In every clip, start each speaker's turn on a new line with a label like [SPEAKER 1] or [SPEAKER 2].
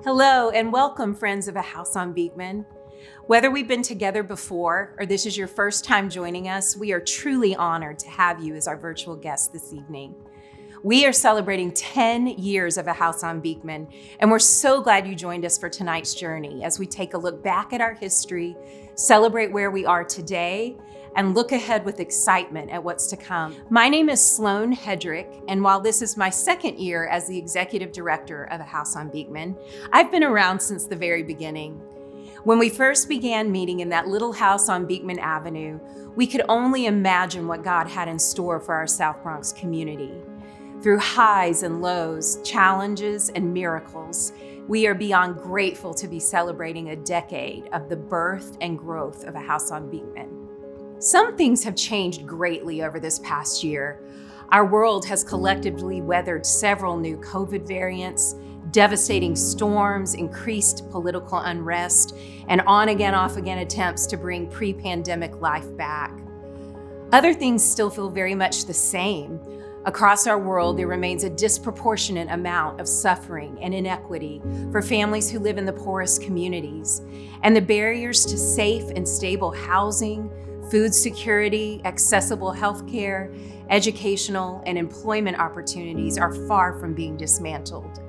[SPEAKER 1] Hello and welcome, friends of A House on Beekman. Whether we've been together before or this is your first time joining us, we are truly honored to have you as our virtual guest this evening. We are celebrating 10 years of A House on Beekman, and we're so glad you joined us for tonight's journey as we take a look back at our history, celebrate where we are today, and look ahead with excitement at what's to come. My name is Sloan Hedrick, and while this is my second year as the executive director of A House on Beekman, I've been around since the very beginning. When we first began meeting in that little house on Beekman Avenue, we could only imagine what God had in store for our South Bronx community. Through highs and lows, challenges and miracles, we are beyond grateful to be celebrating a decade of the birth and growth of A House on Beekman. Some things have changed greatly over this past year. Our world has collectively weathered several new COVID variants, devastating storms, increased political unrest, and on-again, off-again attempts to bring pre-pandemic life back. Other things still feel very much the same. Across our world, there remains a disproportionate amount of suffering and inequity for families who live in the poorest communities, and the barriers to safe and stable housing, food security, accessible healthcare, educational, and employment opportunities are far from being dismantled.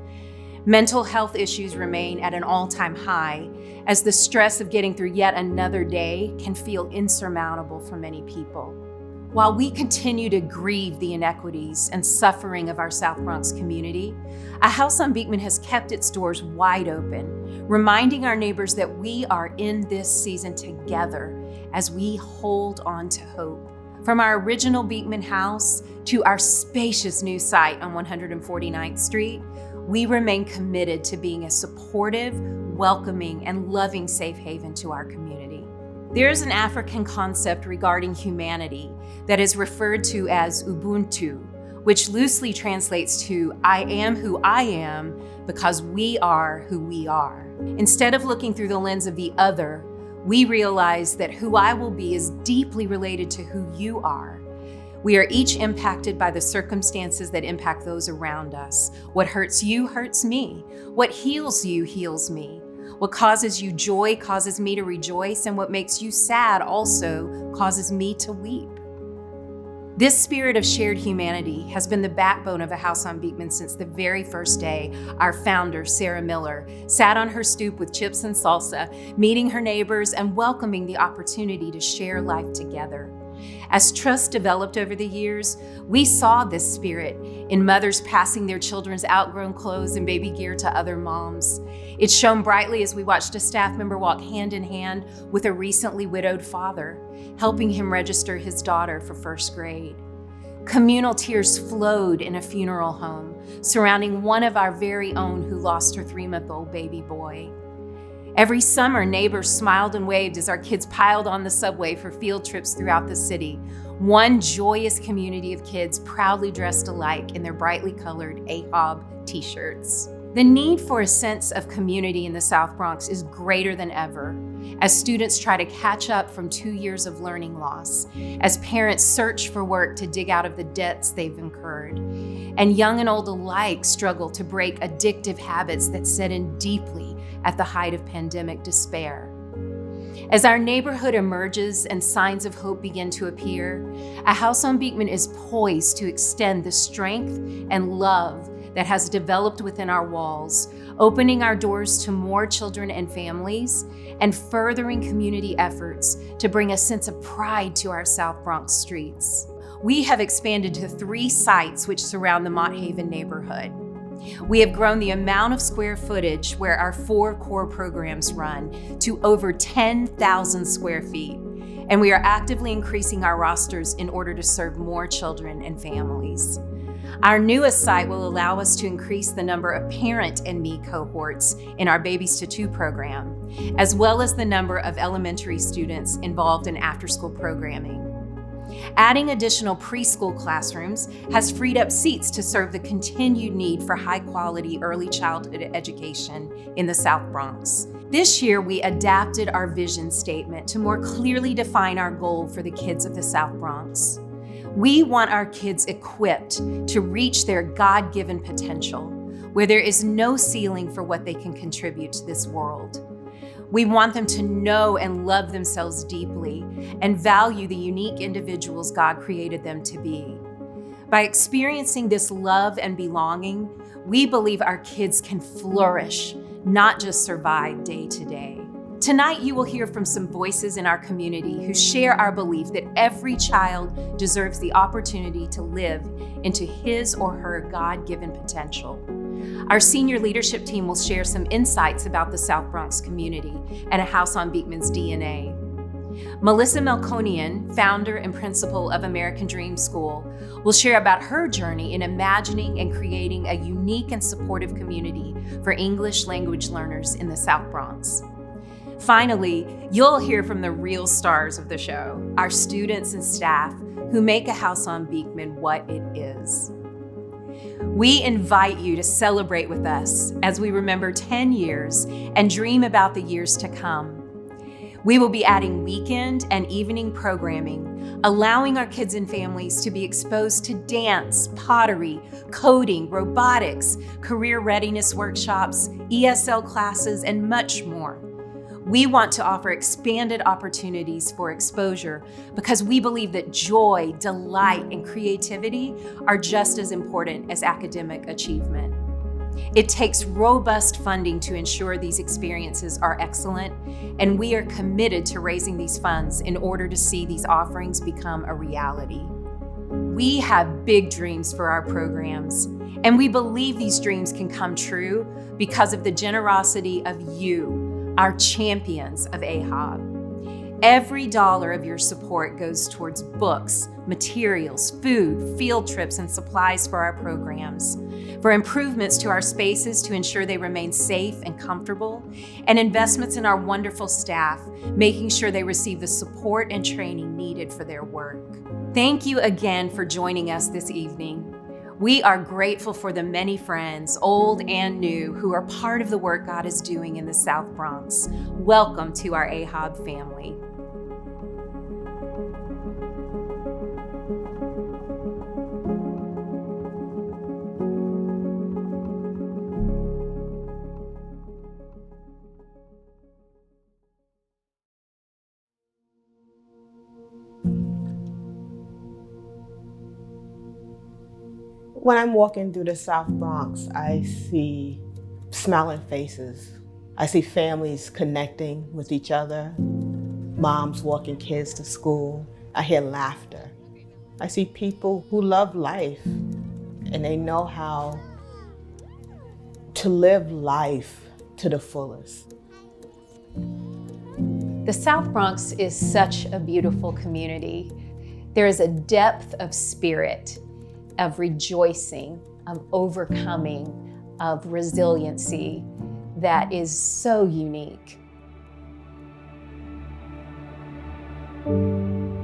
[SPEAKER 1] Mental health issues remain at an all-time high, as the stress of getting through yet another day can feel insurmountable for many people. While we continue to grieve the inequities and suffering of our South Bronx community, A House on Beekman has kept its doors wide open, reminding our neighbors that we are in this season together as we hold on to hope. From our original Beekman house to our spacious new site on 149th Street, we remain committed to being a supportive, welcoming, and loving safe haven to our community. There is an African concept regarding humanity that is referred to as Ubuntu, which loosely translates to I am who I am because we are who we are. Instead of looking through the lens of the other, we realize that who I will be is deeply related to who you are. We are each impacted by the circumstances that impact those around us. What hurts you hurts me. What heals you heals me. What causes you joy causes me to rejoice, and what makes you sad also causes me to weep. This spirit of shared humanity has been the backbone of A House on Beekman since the very first day our founder, Sarah Miller, sat on her stoop with chips and salsa, meeting her neighbors and welcoming the opportunity to share life together. As trust developed over the years, we saw this spirit in mothers passing their children's outgrown clothes and baby gear to other moms. It shone brightly as we watched a staff member walk hand in hand with a recently widowed father, helping him register his daughter for first grade. Communal tears flowed in a funeral home surrounding one of our very own who lost her 3-month-old baby boy. Every summer, neighbors smiled and waved as our kids piled on the subway for field trips throughout the city. One joyous community of kids proudly dressed alike in their brightly colored AHOB t-shirts. The need for a sense of community in the South Bronx is greater than ever as students try to catch up from 2 years of learning loss, as parents search for work to dig out of the debts they've incurred, and young and old alike struggle to break addictive habits that set in deeply at the height of pandemic despair. As our neighborhood emerges and signs of hope begin to appear, A House on Beekman is poised to extend the strength and love that has developed within our walls, opening our doors to more children and families, and furthering community efforts to bring a sense of pride to our South Bronx streets. We have expanded to 3 sites which surround the Mott Haven neighborhood. We have grown the amount of square footage where our 4 core programs run to over 10,000 square feet, and we are actively increasing our rosters in order to serve more children and families. Our newest site will allow us to increase the number of parent and me cohorts in our Babies to 2 program, as well as the number of elementary students involved in after-school programming. Adding additional preschool classrooms has freed up seats to serve the continued need for high-quality early childhood education in the South Bronx. This year, we adapted our vision statement to more clearly define our goal for the kids of the South Bronx. We want our kids equipped to reach their God-given potential where there is no ceiling for what they can contribute to this world. We want them to know and love themselves deeply and value the unique individuals God created them to be. By experiencing this love and belonging, we believe our kids can flourish, not just survive day to day. Tonight, you will hear from some voices in our community who share our belief that every child deserves the opportunity to live into his or her God-given potential. Our senior leadership team will share some insights about the South Bronx community and A House on Beekman's DNA. Melissa Melkonian, founder and principal of American Dream School, will share about her journey in imagining and creating a unique and supportive community for English language learners in the South Bronx. Finally, you'll hear from the real stars of the show, our students and staff who make A House on Beekman what it is. We invite you to celebrate with us as we remember 10 years and dream about the years to come. We will be adding weekend and evening programming, allowing our kids and families to be exposed to dance, pottery, coding, robotics, career readiness workshops, ESL classes, and much more. We want to offer expanded opportunities for exposure because we believe that joy, delight, and creativity are just as important as academic achievement. It takes robust funding to ensure these experiences are excellent, and we are committed to raising these funds in order to see these offerings become a reality. We have big dreams for our programs, and we believe these dreams can come true because of the generosity of you, our champions of AHOB. Every dollar of your support goes towards books, materials, food, field trips, and supplies for our programs, for improvements to our spaces to ensure they remain safe and comfortable, and investments in our wonderful staff, making sure they receive the support and training needed for their work. Thank you again for joining us this evening. We are grateful for the many friends, old and new, who are part of the work God is doing in the South Bronx. Welcome to our AHOB family.
[SPEAKER 2] When I'm walking through the South Bronx, I see smiling faces. I see families connecting with each other, moms walking kids to school. I hear laughter. I see people who love life and they know how to live life to the fullest.
[SPEAKER 1] The South Bronx is such a beautiful community. There is a depth of spirit, of rejoicing, of overcoming, of resiliency that is so unique.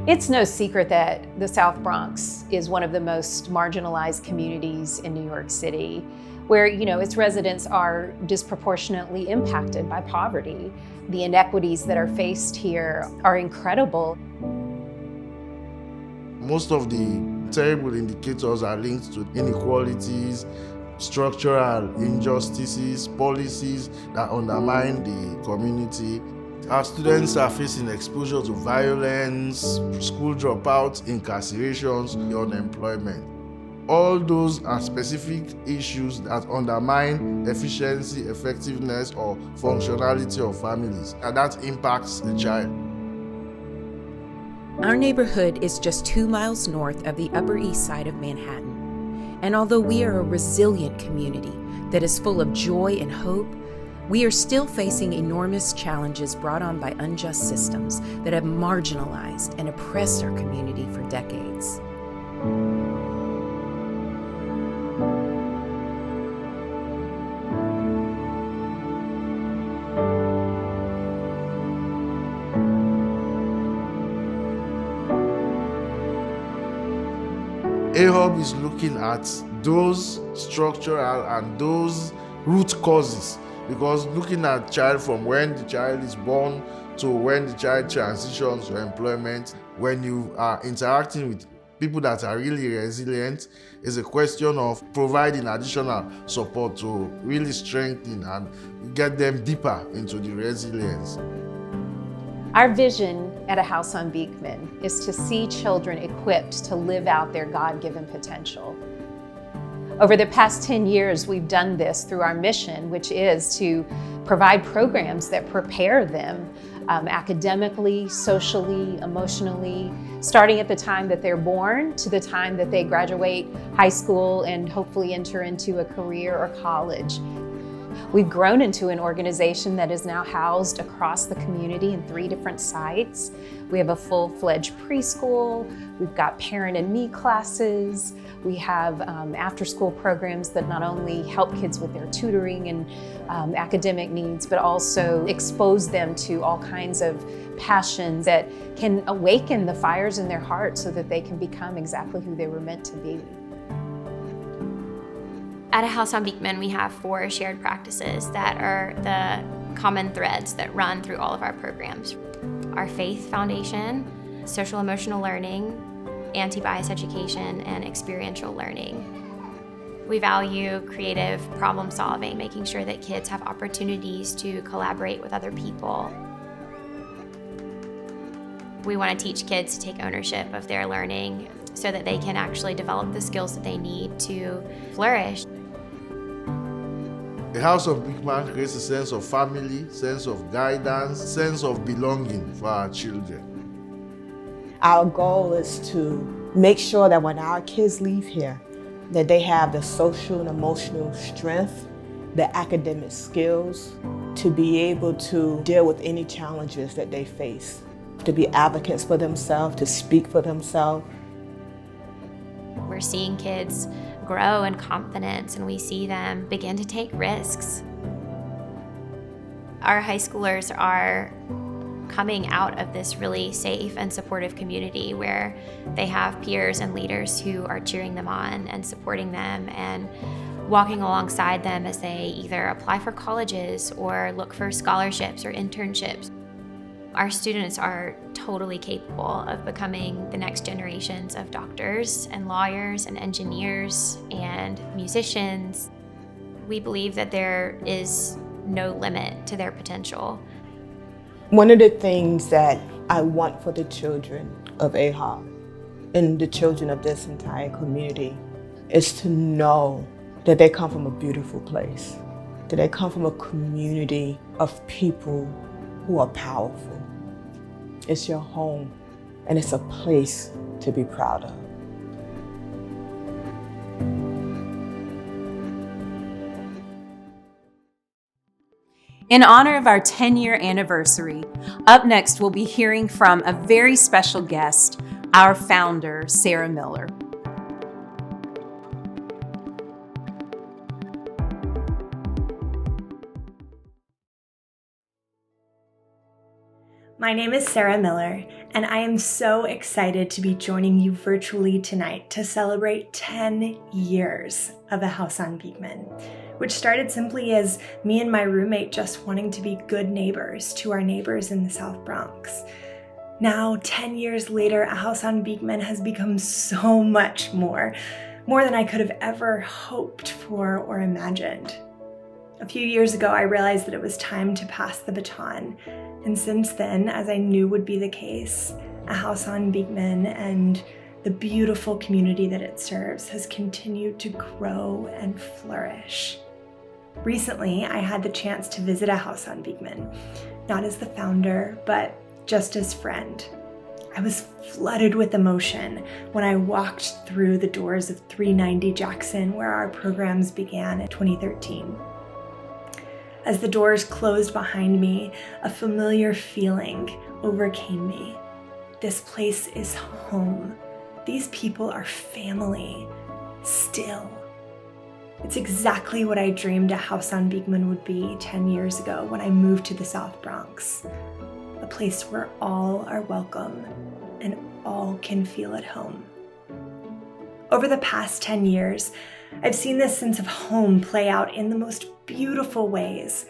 [SPEAKER 1] It's no secret that the South Bronx is one of the most marginalized communities in New York City, where its residents are disproportionately impacted by poverty. The inequities that are faced here are incredible.
[SPEAKER 3] Most of the terrible indicators are linked to inequalities, structural injustices, policies that undermine the community. Our students are facing exposure to violence, school dropouts, incarcerations, unemployment. All those are specific issues that undermine efficiency, effectiveness, or functionality of families, and that impacts the child.
[SPEAKER 4] Our neighborhood is just 2 miles north of the Upper East Side of Manhattan. And although we are a resilient community that is full of joy and hope, we are still facing enormous challenges brought on by unjust systems that have marginalized and oppressed our community for decades.
[SPEAKER 3] AHOB is looking at those structural and those root causes, because looking at child from when the child is born to when the child transitions to employment, when you are interacting with people that are really resilient. It's a question of providing additional support to really strengthen and get them deeper into the resilience.
[SPEAKER 1] Our vision at A House on Beekman is to see children equipped to live out their God-given potential. Over the past 10 years, we've done this through our mission, which is to provide programs that prepare them academically, socially, emotionally, starting at the time that they're born to the time that they graduate high school and hopefully enter into a career or college. We've grown into an organization that is now housed across the community in 3 different sites. We have a full-fledged preschool, we've got Parent and Me classes, we have after-school programs that not only help kids with their tutoring and academic needs, but also expose them to all kinds of passions that can awaken the fires in their hearts so that they can become exactly who they were meant to be.
[SPEAKER 5] At A House on Beekman, we have 4 shared practices that are the common threads that run through all of our programs. Our faith foundation, social emotional learning, anti-bias education, and experiential learning. We value creative problem solving, making sure that kids have opportunities to collaborate with other people. We want to teach kids to take ownership of their learning so that they can actually develop the skills that they need to flourish.
[SPEAKER 3] The House of Beekman creates a sense of family, sense of guidance, sense of belonging for our children.
[SPEAKER 2] Our goal is to make sure that when our kids leave here, that they have the social and emotional strength, the academic skills to be able to deal with any challenges that they face, to be advocates for themselves, to speak for themselves.
[SPEAKER 5] We're seeing kids grow in confidence, and we see them begin to take risks. Our high schoolers are coming out of this really safe and supportive community where they have peers and leaders who are cheering them on and supporting them and walking alongside them as they either apply for colleges or look for scholarships or internships. Our students are totally capable of becoming the next generations of doctors and lawyers and engineers and musicians. We believe that there is no limit to their potential.
[SPEAKER 2] One of the things that I want for the children of AHOB and the children of this entire community is to know that they come from a beautiful place, that they come from a community of people who are powerful. It's your home, and it's a place to be proud of.
[SPEAKER 1] In honor of our 10-year anniversary, up next we'll be hearing from a very special guest, our founder, Sarah Miller.
[SPEAKER 6] My name is Sarah Miller, and I am so excited to be joining you virtually tonight to celebrate 10 years of A House on Beekman, which started simply as me and my roommate just wanting to be good neighbors to our neighbors in the South Bronx. Now, 10 years later, A House on Beekman has become so much more than I could have ever hoped for or imagined. A few years ago, I realized that it was time to pass the baton. And since then, as I knew would be the case, A House on Beekman and the beautiful community that it serves has continued to grow and flourish. Recently, I had the chance to visit A House on Beekman, not as the founder, but just as friend. I was flooded with emotion when I walked through the doors of 390 Jackson, where our programs began in 2013. As the doors closed behind me, a familiar feeling overcame me. This place is home. These people are family, still. It's exactly what I dreamed A House on Beekman would be 10 years ago when I moved to the South Bronx. A place where all are welcome and all can feel at home. Over the past 10 years, I've seen this sense of home play out in the most beautiful ways.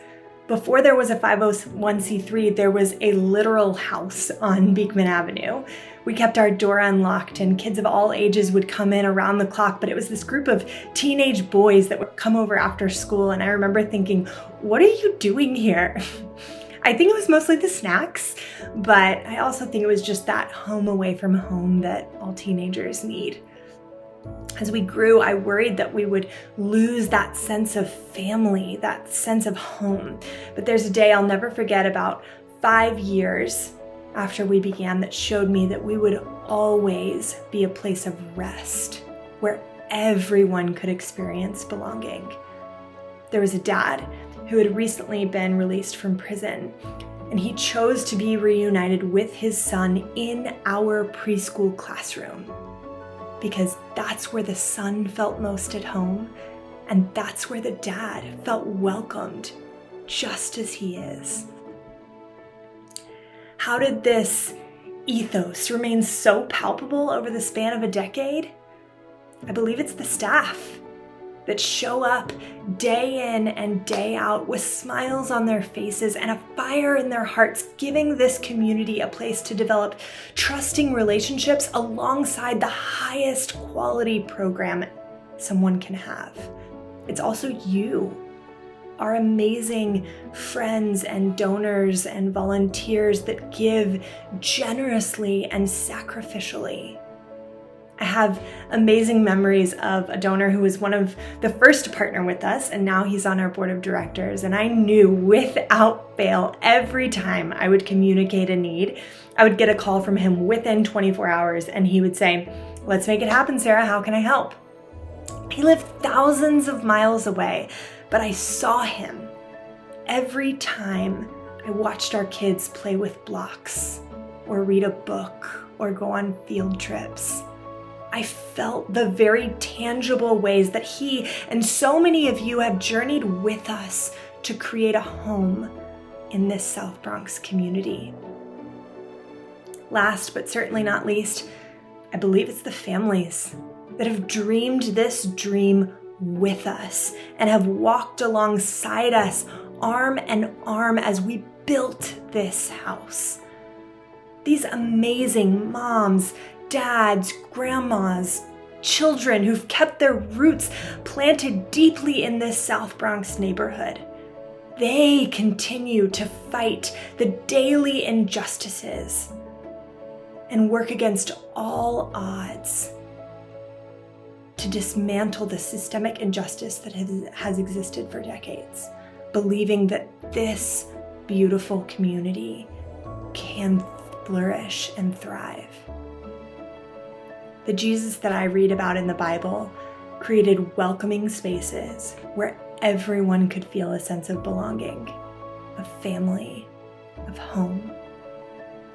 [SPEAKER 6] Before there was a 501c3, there was a literal house on Beekman Avenue. We kept our door unlocked and kids of all ages would come in around the clock, but it was this group of teenage boys that would come over after school. And I remember thinking, what are you doing here? I think it was mostly the snacks, but I also think it was just that home away from home that all teenagers need. As we grew, I worried that we would lose that sense of family, that sense of home. But there's a day I'll never forget, about 5 years after we began, that showed me that we would always be a place of rest where everyone could experience belonging. There was a dad who had recently been released from prison, and he chose to be reunited with his son in our preschool classroom, because that's where the son felt most at home, and that's where the dad felt welcomed, just as he is. How did this ethos remain so palpable over the span of a decade? I believe it's the staff that show up day in and day out with smiles on their faces and a fire in their hearts, giving this community a place to develop trusting relationships alongside the highest quality program someone can have. It's also you, our amazing friends and donors and volunteers that give generously and sacrificially. I have amazing memories of a donor who was one of the first to partner with us, and now he's on our board of directors. And I knew without fail, every time I would communicate a need, I would get a call from him within 24 hours, and he would say, "Let's make it happen, Sarah. How can I help?" He lived thousands of miles away, but I saw him every time I watched our kids play with blocks or read a book or go on field trips. I felt the very tangible ways that he and so many of you have journeyed with us to create a home in this South Bronx community. Last but certainly not least, I believe it's the families that have dreamed this dream with us and have walked alongside us arm in arm as we built this house. These amazing moms, dads, grandmas, children who've kept their roots planted deeply in this South Bronx neighborhood. They continue to fight the daily injustices and work against all odds to dismantle the systemic injustice that has existed for decades, believing that this beautiful community can flourish and thrive. The Jesus that I read about in the Bible created welcoming spaces where everyone could feel a sense of belonging, of family, of home.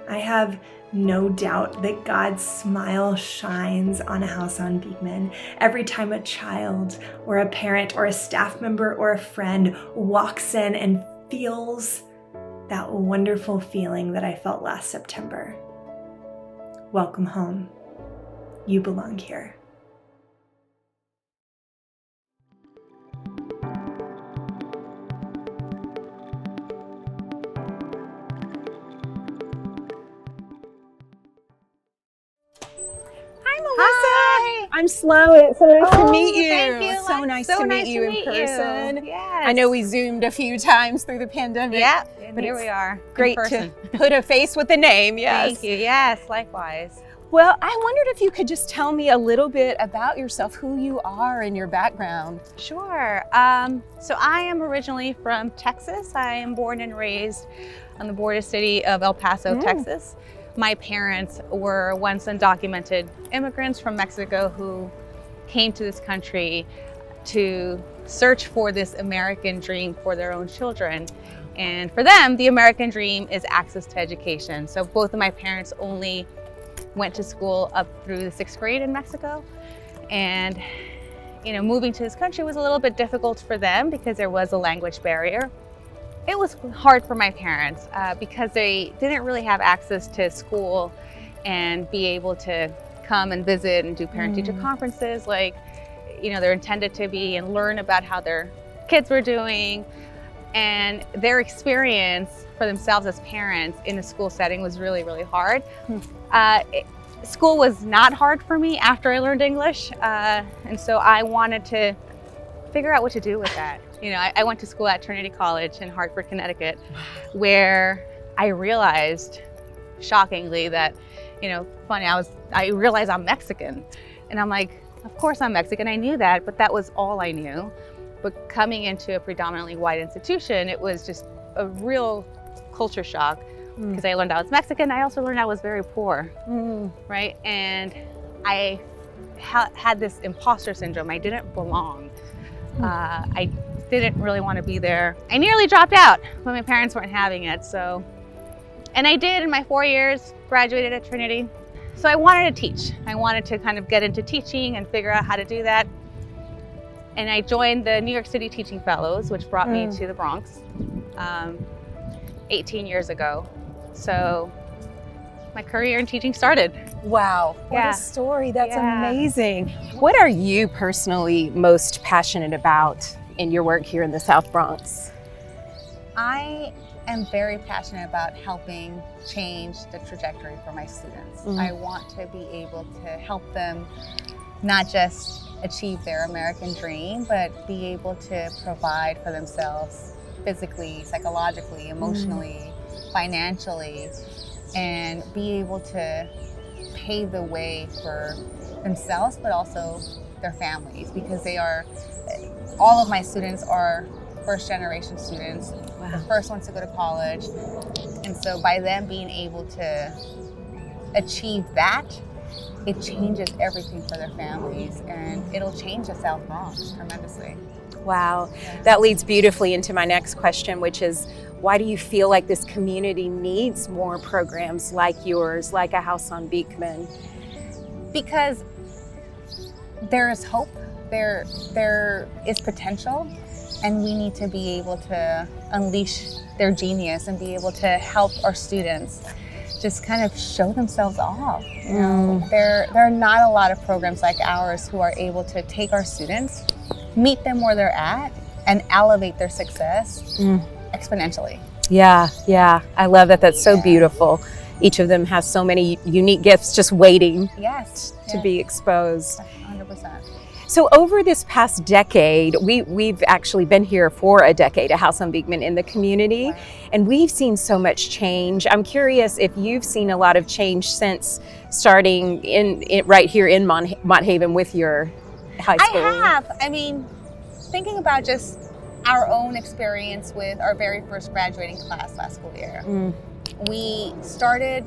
[SPEAKER 6] I have no doubt that God's smile shines on a house on Beekman every time a child or a parent or a staff member or a friend walks in and feels that wonderful feeling that I felt last September. Welcome home. You belong here.
[SPEAKER 1] Hi. I'm Sloan. It's so nice to meet you.
[SPEAKER 7] Thank you.
[SPEAKER 1] So nice to meet you in person.
[SPEAKER 7] Yes.
[SPEAKER 1] I know we Zoomed a few times through the pandemic.
[SPEAKER 7] Yeah,
[SPEAKER 1] but
[SPEAKER 7] here we are.
[SPEAKER 1] Great to put a face with a name. Yes.
[SPEAKER 7] Thank you. Yes, likewise.
[SPEAKER 1] Well, I wondered if you could just tell me a little bit about yourself, who you are and your background.
[SPEAKER 7] Sure. So I am originally from Texas. I am born and raised on the border city of El Paso, Texas. My parents were once undocumented immigrants from Mexico who came to this country to search for this American dream for their own children. And for them, the American dream is access to education. So both of my parents only went to school up through the 6th grade in Mexico. And, moving to this country was a little bit difficult for them because there was a language barrier. It was hard for my parents because they didn't really have access to school and be able to come and visit and do parent-teacher conferences like, they're intended to be, and learn about how their kids were doing. And their experience for themselves as parents in a school setting was really, really hard. School was not hard for me after I learned English. And so I wanted to figure out what to do with that. You know, I went to school at Trinity College in Hartford, Connecticut, where I realized, shockingly, that, you know, funny, I realized I'm Mexican. And I'm like, of course I'm Mexican, I knew that, but that was all I knew. But coming into a predominantly white institution, it was just a real culture shock, because I learned I was Mexican. I also learned I was very poor, right? And I had this imposter syndrome. I didn't belong. I didn't really want to be there. I nearly dropped out, but my parents weren't having it. So, and I did in my 4 years, graduated at Trinity. So I wanted to teach. I wanted to kind of get into teaching and figure out how to do that. And I joined the New York City Teaching Fellows, which brought me to the Bronx 18 years ago. So my career in teaching started.
[SPEAKER 1] Wow, what a story. That's amazing. What are you personally most passionate about in your work here in the South Bronx?
[SPEAKER 7] I am very passionate about helping change the trajectory for my students. I want to be able to help them not just achieve their American dream, but be able to provide for themselves physically, psychologically, emotionally, financially, and be able to pave the way for themselves, but also their families, because all of my students are first generation students, the first ones to go to college. And so by them being able to achieve that, it changes everything for their families, and it'll change the South Bronx tremendously.
[SPEAKER 1] Wow, that leads beautifully into my next question, which is, why do you feel like this community needs more programs like yours, like a House on Beekman?
[SPEAKER 7] Because there is hope, there is potential, and we need to be able to unleash their genius and be able to help our students just kind of show themselves off. You know, there are not a lot of programs like ours who are able to take our students, meet them where they're at, and elevate their success exponentially.
[SPEAKER 1] Yeah, I love that. That's so beautiful. Each of them has so many unique gifts just waiting to be exposed.
[SPEAKER 7] 100%.
[SPEAKER 1] So over this past decade, we've actually been here for a decade, a House on Beekman in the community, and we've seen so much change. I'm curious if you've seen a lot of change since starting right here in Mott Haven with your high school.
[SPEAKER 7] I have. I mean, thinking about just our own experience with our very first graduating class last school year. We started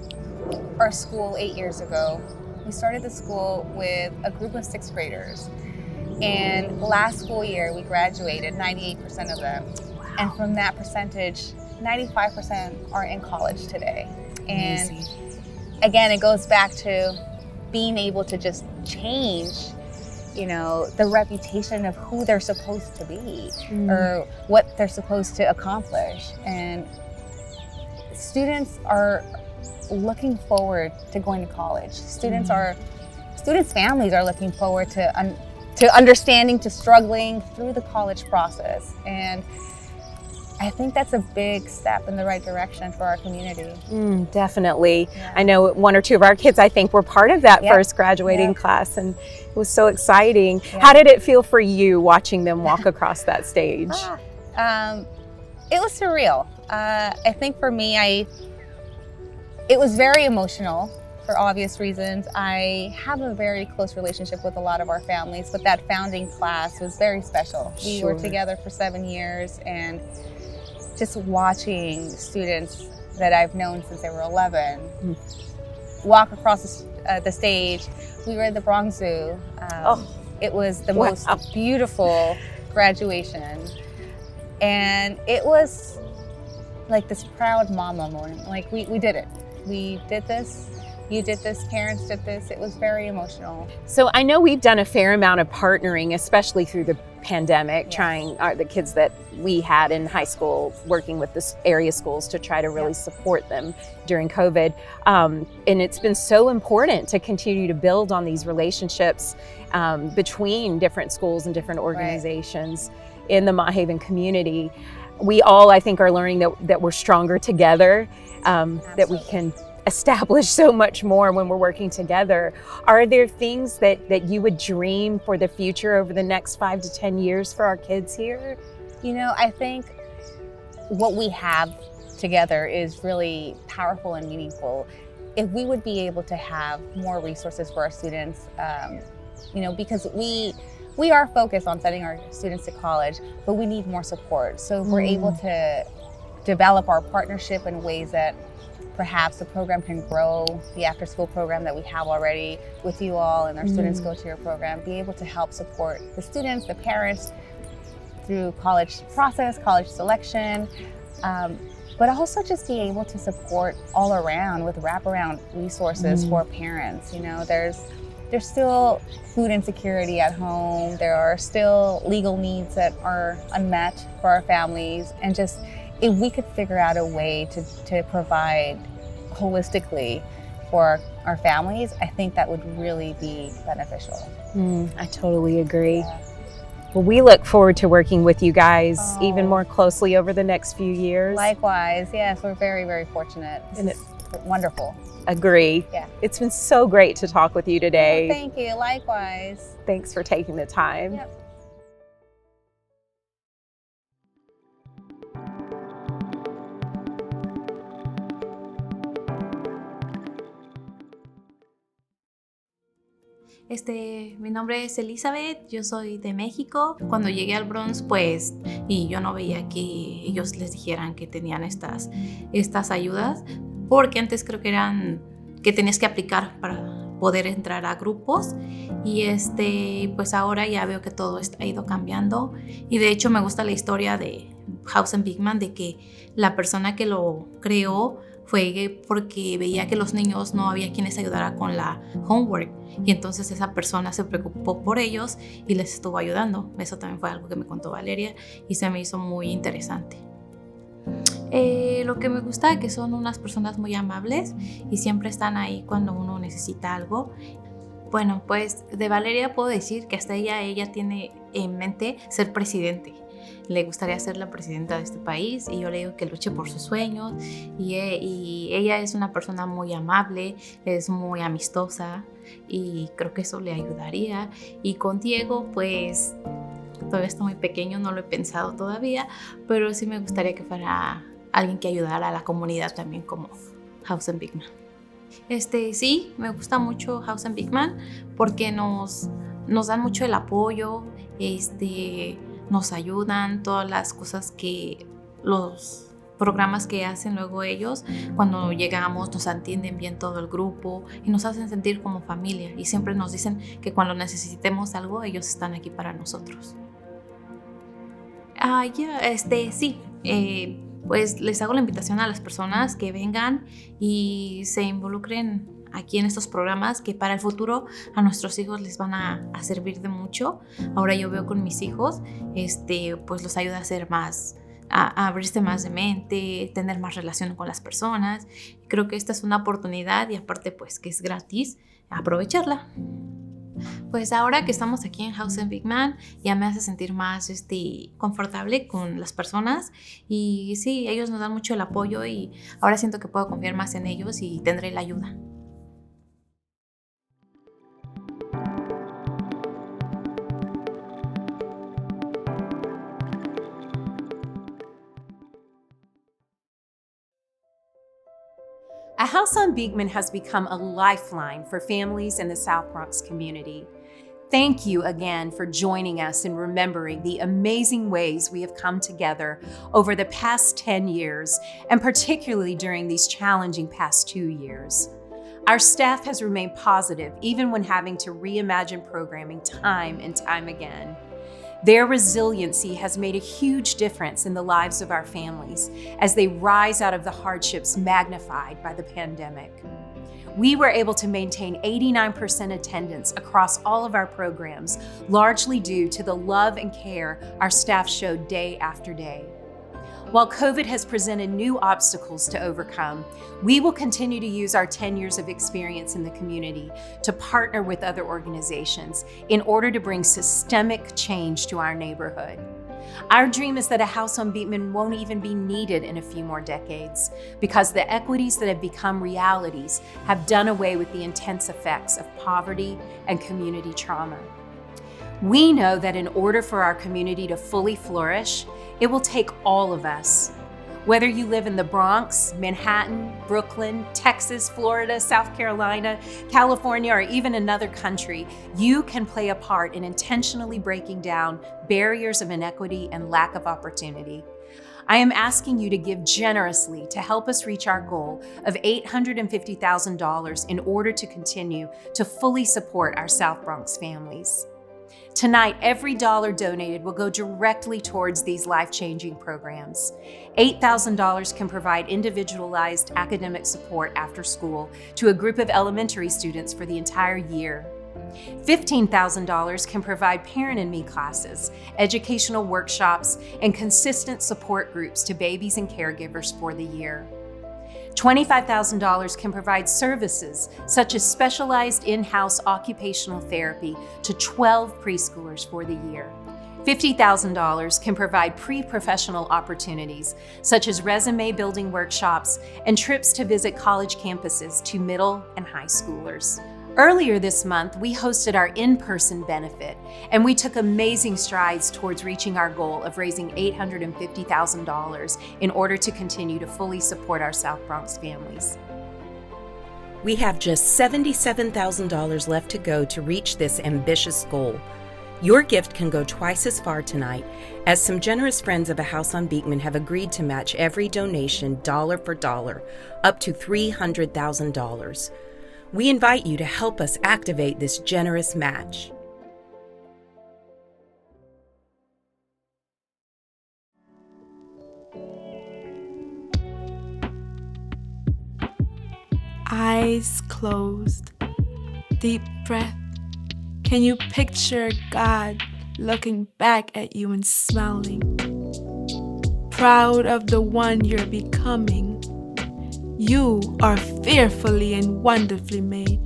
[SPEAKER 7] our school 8 years ago. We started the school with a group of 6th graders. And last school year, we graduated 98% of them. And from that percentage, 95% are in college today. And again, it goes back to being able to just change, you know, the reputation of who they're supposed to be or what they're supposed to accomplish. And students are looking forward to going to college. Students' families are looking forward to understanding, to struggling through the college process. And I think that's a big step in the right direction for our community.
[SPEAKER 1] Definitely. Yeah. I know one or two of our kids, I think, were part of that first graduating class, and it was so exciting. How did it feel for you watching them walk across that stage?
[SPEAKER 7] It was surreal. I think for me, it was very emotional. For obvious reasons. I have a very close relationship with a lot of our families, but that founding class was very special. We were together for 7 years, and just watching students that I've known since they were 11 walk across the stage. We were at the Bronx Zoo. It was the most beautiful graduation, and it was like this proud mama moment. Like we did it. We did this. You did this, parents did this. It was very emotional.
[SPEAKER 1] So I know we've done a fair amount of partnering, especially through the pandemic, trying the kids that we had in high school, working with the area schools to try to really support them during COVID. And it's been so important to continue to build on these relationships between different schools and different organizations in the Mott Haven community.
[SPEAKER 4] we all, I think, are learning that we're stronger together, that we can establish so much more when we're working together. Are there things that you would dream for the future over the next 5 to 10 years for our kids here?
[SPEAKER 7] You know, I think what we have together is really powerful and meaningful. If we would be able to have more resources for our students, you know, because we are focused on sending our students to college, but we need more support. So if we're able to develop our partnership in ways that perhaps the program can grow, the after-school program that we have already with you all, and our students go to your program, be able to help support the students, the parents through college process, college selection, but also just be able to support all around with wraparound resources for parents. You know, there's still food insecurity at home. There are still legal needs that are unmet for our families, and just if we could figure out a way to provide holistically for our families, I think that would really be beneficial.
[SPEAKER 4] I totally agree. Well, we look forward to working with you guys even more closely over the next few years.
[SPEAKER 7] Likewise, yes, we're very, very fortunate.
[SPEAKER 4] And
[SPEAKER 7] It's wonderful.
[SPEAKER 4] Agree.
[SPEAKER 7] Yeah.
[SPEAKER 4] It's been so great to talk with you today.
[SPEAKER 7] Thank you, likewise.
[SPEAKER 4] Thanks for taking the time.
[SPEAKER 7] Yep.
[SPEAKER 8] Mi nombre es Elizabeth, yo soy de México. Cuando llegué al Bronx, pues, y yo no veía que ellos les dijeran que tenían estas ayudas, porque antes creo que eran que tenías que aplicar para poder entrar a grupos, y pues ahora ya veo que todo ha ido cambiando, y de hecho me gusta la historia de House and Bigman, de que la persona que lo creó fue porque veía que los niños no había quien les ayudara con la homework, y entonces esa persona se preocupó por ellos y les estuvo ayudando. Eso también fue algo que me contó Valeria y se me hizo muy interesante. Lo que me gusta es que son unas personas muy amables y siempre están ahí cuando uno necesita algo. Bueno, pues de Valeria puedo decir que hasta ella tiene en mente ser presidente. Le gustaría ser la presidenta de este país, y yo le digo que luche por sus sueños, y ella es una persona muy amable, es muy amistosa, y creo que eso le ayudaría. Y con Diego, pues todavía está muy pequeño, no lo he pensado todavía, pero sí me gustaría que fuera alguien que ayudara a la comunidad también, como House and Bigman. Sí, me gusta mucho House and Bigman porque nos dan mucho el apoyo, nos ayudan todas las cosas los programas que hacen luego ellos. Cuando llegamos nos atienden bien todo el grupo y nos hacen sentir como familia, y siempre nos dicen que cuando necesitemos algo ellos están aquí para nosotros. Sí, pues les hago la invitación a las personas que vengan y se involucren aquí en estos programas, que para el futuro a nuestros hijos les van a servir de mucho. Ahora yo veo con mis hijos, pues los ayuda a ser más, a abrirse más de mente, tener más relación con las personas. Creo que esta es una oportunidad, y aparte pues que es gratis, aprovecharla. Pues ahora que estamos aquí en House and Bigman, ya me hace sentir más confortable con las personas, y sí, ellos nos dan mucho el apoyo, y ahora siento que puedo confiar más en ellos y tendré la ayuda.
[SPEAKER 1] A House on Beekman has become a lifeline for families in the South Bronx community. Thank you again for joining us in remembering the amazing ways we have come together over the past 10 years, and particularly during these challenging past 2 years. Our staff has remained positive even when having to reimagine programming time and time again. Their resiliency has made a huge difference in the lives of our families as they rise out of the hardships magnified by the pandemic. We were able to maintain 89% attendance across all of our programs, largely due to the love and care our staff showed day after day. While COVID has presented new obstacles to overcome, we will continue to use our 10 years of experience in the community to partner with other organizations in order to bring systemic change to our neighborhood. Our dream is that a house on Beekman won't even be needed in a few more decades because the equities that have become realities have done away with the intense effects of poverty and community trauma. We know that in order for our community to fully flourish, it will take all of us. Whether you live in the Bronx, Manhattan, Brooklyn, Texas, Florida, South Carolina, California, or even another country, you can play a part in intentionally breaking down barriers of inequity and lack of opportunity. I am asking you to give generously to help us reach our goal of $850,000 in order to continue to fully support our South Bronx families. Tonight, every dollar donated will go directly towards these life-changing programs. $8,000 can provide individualized academic support after school to a group of elementary students for the entire year. $15,000 can provide Parent and Me classes, educational workshops, and consistent support groups to babies and caregivers for the year. $25,000 can provide services such as specialized in-house occupational therapy to 12 preschoolers for the year. $50,000 can provide pre-professional opportunities such as resume building workshops and trips to visit college campuses to middle and high schoolers. Earlier this month, we hosted our in-person benefit, and we took amazing strides towards reaching our goal of raising $850,000 in order to continue to fully support our South Bronx families.
[SPEAKER 4] We have just $77,000 left to go to reach this ambitious goal. Your gift can go twice as far tonight, as some generous friends of A House on Beekman have agreed to match every donation dollar for dollar, up to $300,000. We invite you to help us activate this generous match.
[SPEAKER 9] Eyes closed, deep breath. Can you picture God looking back at you and smiling? Proud of the one you're becoming. You are fearfully and wonderfully made.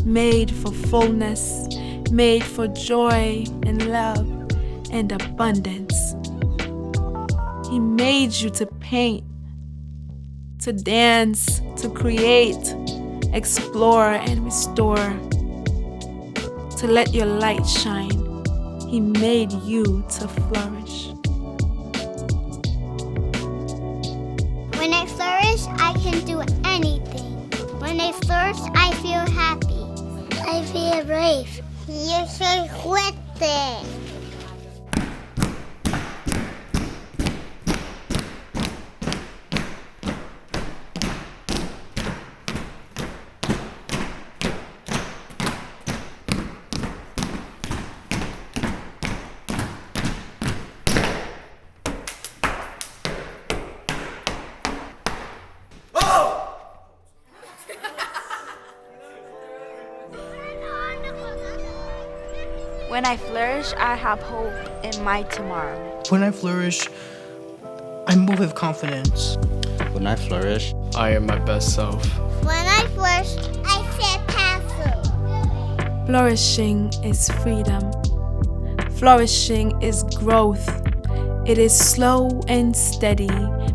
[SPEAKER 9] Made for fullness, made for joy and love and abundance. He made you to paint, to dance, to create, explore and restore, to let your light shine. He made you to flourish.
[SPEAKER 10] When I flourish, I can do anything. When I flourish, I feel happy. I feel brave. Yo soy fuerte.
[SPEAKER 11] When I flourish, I have hope in my tomorrow.
[SPEAKER 12] When I flourish, I move with confidence.
[SPEAKER 13] When I flourish,
[SPEAKER 14] I am my best self.
[SPEAKER 10] When I flourish, I set paths.
[SPEAKER 9] Flourishing is freedom. Flourishing is growth. It is slow and steady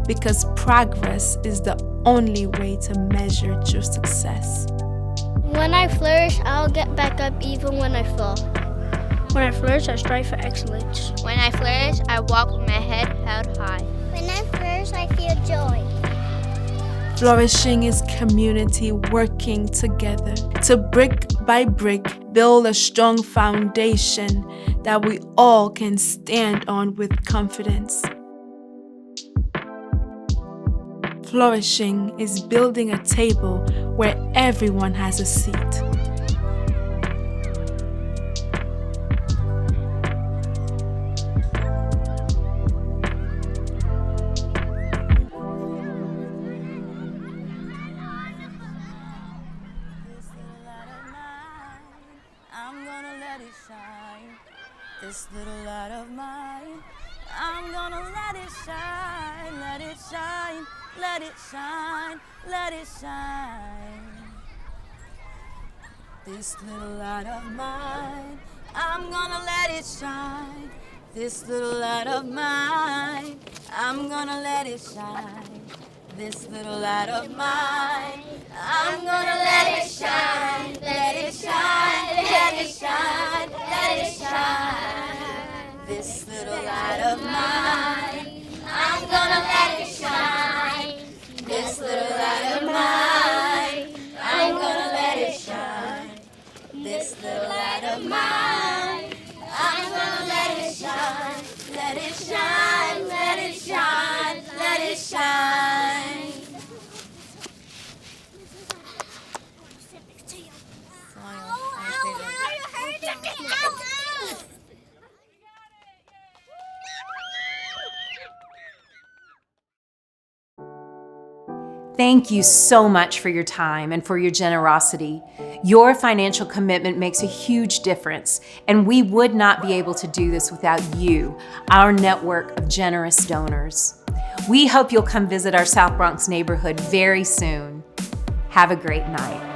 [SPEAKER 9] because progress is the only way to measure true success.
[SPEAKER 10] When I flourish, I'll get back up even when I fall.
[SPEAKER 15] When I flourish, I strive for excellence.
[SPEAKER 16] When I flourish, I walk with my head held high.
[SPEAKER 10] When I flourish, I feel joy.
[SPEAKER 9] Flourishing is community working together to brick by brick build a strong foundation that we all can stand on with confidence. Flourishing is building a table where everyone has a seat.
[SPEAKER 17] This little light of mine, I'm gonna let it shine, let it shine, let it shine, let it shine. This little light of mine, I'm gonna let it shine. This little light of mine, I'm gonna let it shine. This little light of mine, I'm gonna let it shine. Let it shine, let it shine, let it shine. This little light of mine, I'm gonna let it shine. This little light of mine, I'm gonna let it shine. This little light of mine, I'm gonna let it shine. Let it shine, let it shine, let it shine.
[SPEAKER 1] Thank you so much for your time and for your generosity. Your financial commitment makes a huge difference, and we would not be able to do this without you, our network of generous donors. We hope you'll come visit our South Bronx neighborhood very soon. Have a great night.